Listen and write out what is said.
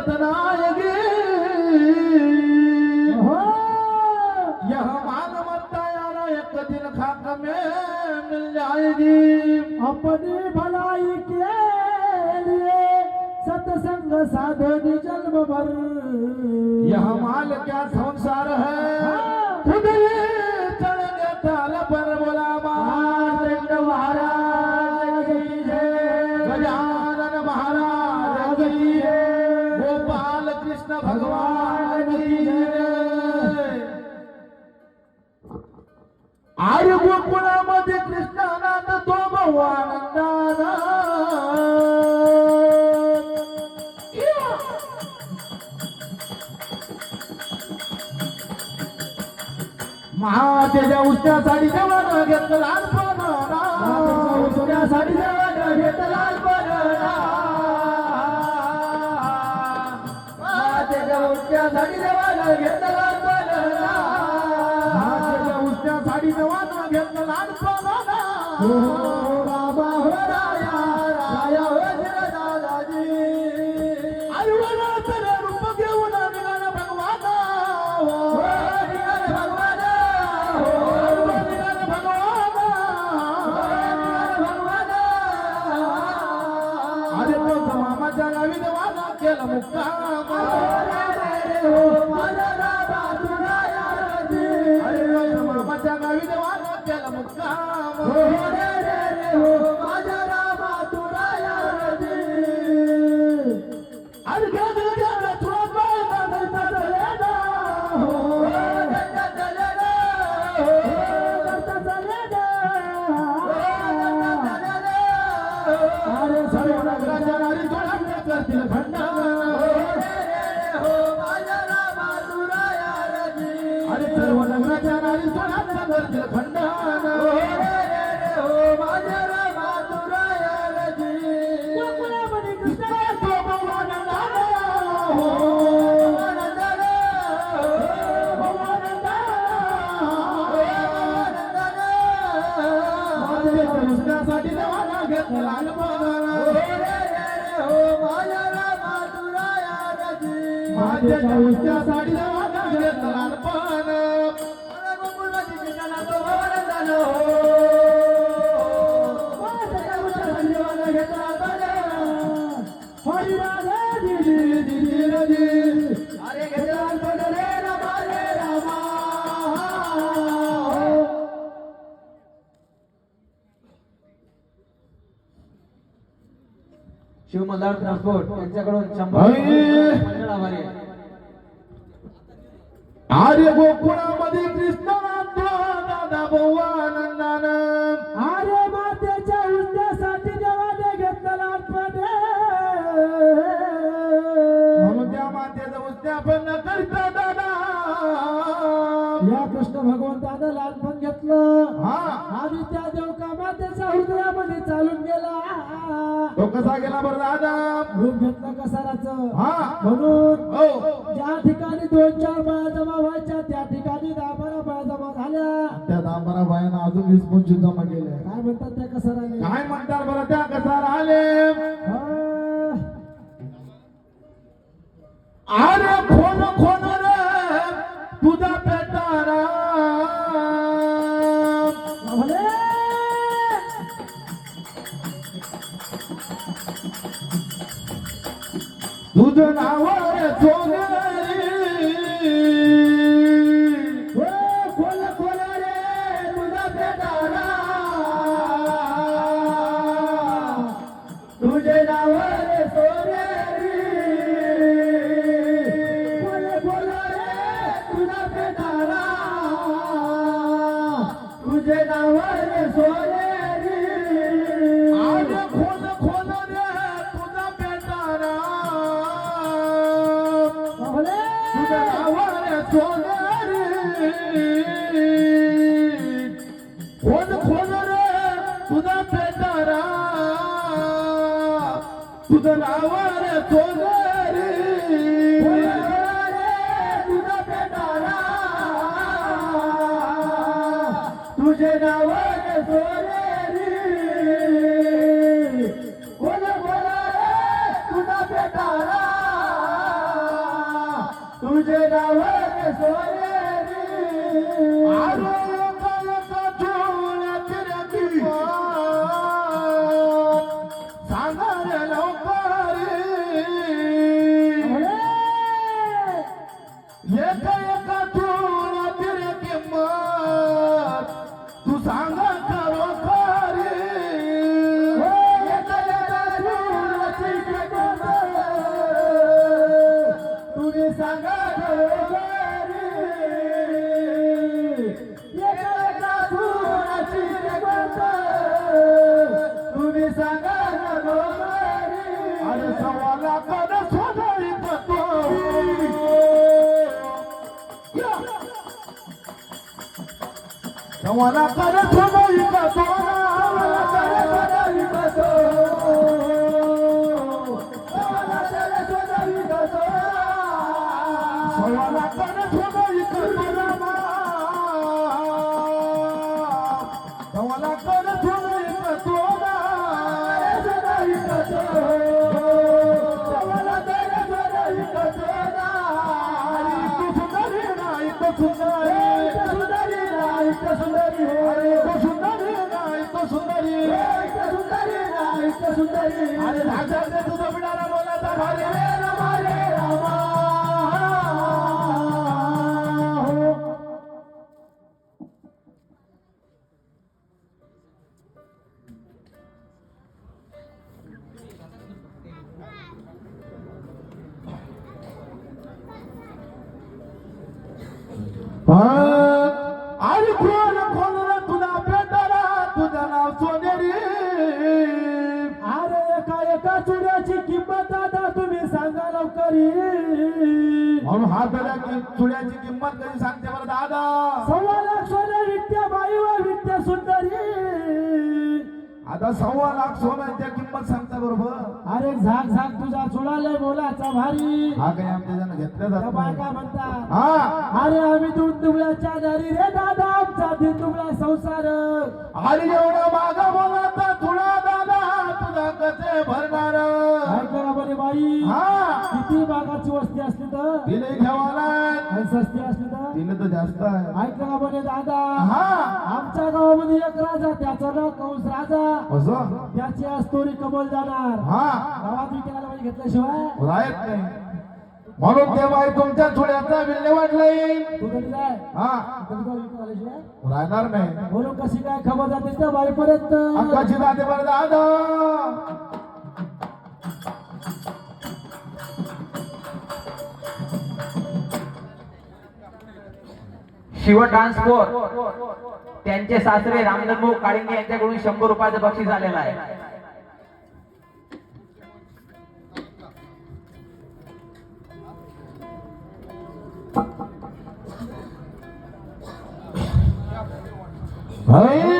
सतनायगी यह मालमत्ता यारा एक दिन खाक में मिल जाएगी। अपनी भलाई के लिए सत्संग साधन जन्म भर। यह माल क्या संसार है खुद ही चढ़ेंगे ताल पर। बोला मार्तंड महाराज की जय, गजानन महाराज की जय, गोपाल कृष्ण भगवान की जय। आर्य गोकुळामध्ये कृष्णानाथ तो भगवानंदाना महादेजा उष्ण्यासाठी जवान घेतलं लहानपणा, उष्ण्यासाठी जवान घेतलं लहानपणा, महादेजा उष्ण्यासाठी जवान घेतलं लहानपणा, महादेजा उष्ण्यासाठी जवान घेतलं लहानपणा। हो बाबा हो राया, राया हो दादाजी, आयुष्यात रूप घेऊन निघाला भगवान। केला मुक्काम हो माझ्या मामाच्या गावी देवाना केला मुक्काम हो माझ्या तुला यारजी। अरे गेला तुला पाहिला नाही चालेला हो चालेला हो चालेला। अरे सर्व नगराच्या नारी तुला करतील खंडा सर्व नगराच्या नारी सोडा करतील खंडन हो माझ्या मातुरायाजी। गोकुळामध्ये कृष्ण तो भगवानंदा हो भगवानंदा भगवानंदा महादेवाच्या उष्ण्यासाठी देवाला घेतलं लहानपणा हो माझ्या मातुरायाजी। महादेवाच्या उष्ण्यासाठी देवाला घेतलं लहानपण। शिव मल्हार ट्रान्सपोर्ट यांच्याकडून 100 मंडळ आभारी आहे। आर्य गोकुळामध्ये कृष्ण दादा भगवानंदान आर्य मातेच्या उद्यासाठी देवाने घेतलं लहानपणे, म्हणून त्या मातेचं उद्यापन करता दादा। या कृष्ण भगवंतानं लहानपण घेतलं हा आणि त्या देवका मातेच्या हृदयामध्ये चालून गेला। तो कसा गेला बरं दादा? रूप घेतलं कसाराचं। हा म्हणून हो ज्या ठिकाणी 2-4 बाया जमा व्हायच्या त्या ठिकाणी 10-12 बाया जमा झाल्या। त्या 10-12 बायांना अजून 20-25 जमा केले। काय म्हणतात त्या कसाराने? काय म्हणतात बरं त्या कसा आले? अरे खोन खोन रे तुझा पेटारा तुझं नाव रे सोनेरी खोल खोल रे तुझा पेटारा तुझे नाव रे सोनेरी खोल खोल रे तुझा पेटारा तुझे नाव रे सोनेरी। आज खोल खोल रे तुझा पेटारा तुझे नाव रे सोनेरी खोल खोल रे तुझा पेटारा तुझं नाव रे सोनेरी तुझा पेटारा तुझे नाव रे सोनेरी बोल बोल रे तुझा पेटारा सव्वा लाखानं सोनं विकतो सव्वा लाखानं सोनं विकतो सव्वा लाखानं सोनं विकतो रामा सव्वा लाखानं सोनं विकतो अरे राजाने तुझं बिडारा बोलाचा भारी रे रामा रे रामा अरे कोण कोण तुझा पेटाला तुझं नाव सोनेरी अरे एका चुड्याची किंमत आता तुम्ही सांगा लवकरी म्हणून हा बेला की चुड्याची किंमत कधी सांगते बरं दादा 1.25 लाख सोने विकत्या बाई व विकत्या सुंदरी आता 1.25 लाख सोन्याच्या किंमत सांगता बरोबर अरे झाक झाक तुझा चुडाले बोलाचा भारी हा काही आमच्या जण घेतल्या त्या जात बायका म्हणतात हा अरे आम्ही दूध दुबळ्याच्या दारी रे दादा आमचा दिन दुबळा संसार अरे एवढा मागा बोलाता तुळा दादा तुझा कसे भरणार ऐका का बरे बाई हा किती बागाची वस्ती असली तर तिने घ्यावाला आणि सस्ती असली तर तिने तर जास्त आहे ऐका का बरे दादा हा आमच्या गावामध्ये एक राजा त्याचं नाव कंस राजा असं त्याची अस्तोरी कमल जाणार हा गावात विकायला म्हणजे घेतल्याशिवाय राहत नाही म्हणून ते बाई तुमच्या चुड्याचा विल्हेवाट लाईल तू कधी काय हा कधी काय विकत आल्याशिवाय राहणार नाही म्हणून कशी काय खबर जाते त्या बाईपर्यंत अक्काची जाते बरं दादा शिव ट्रान्सपोर्ट त्यांचे सासरे रामधनभाऊ काळिंगे यांच्याकडून 100 रुपयाचं बक्षीस आलेलं आहे. हरी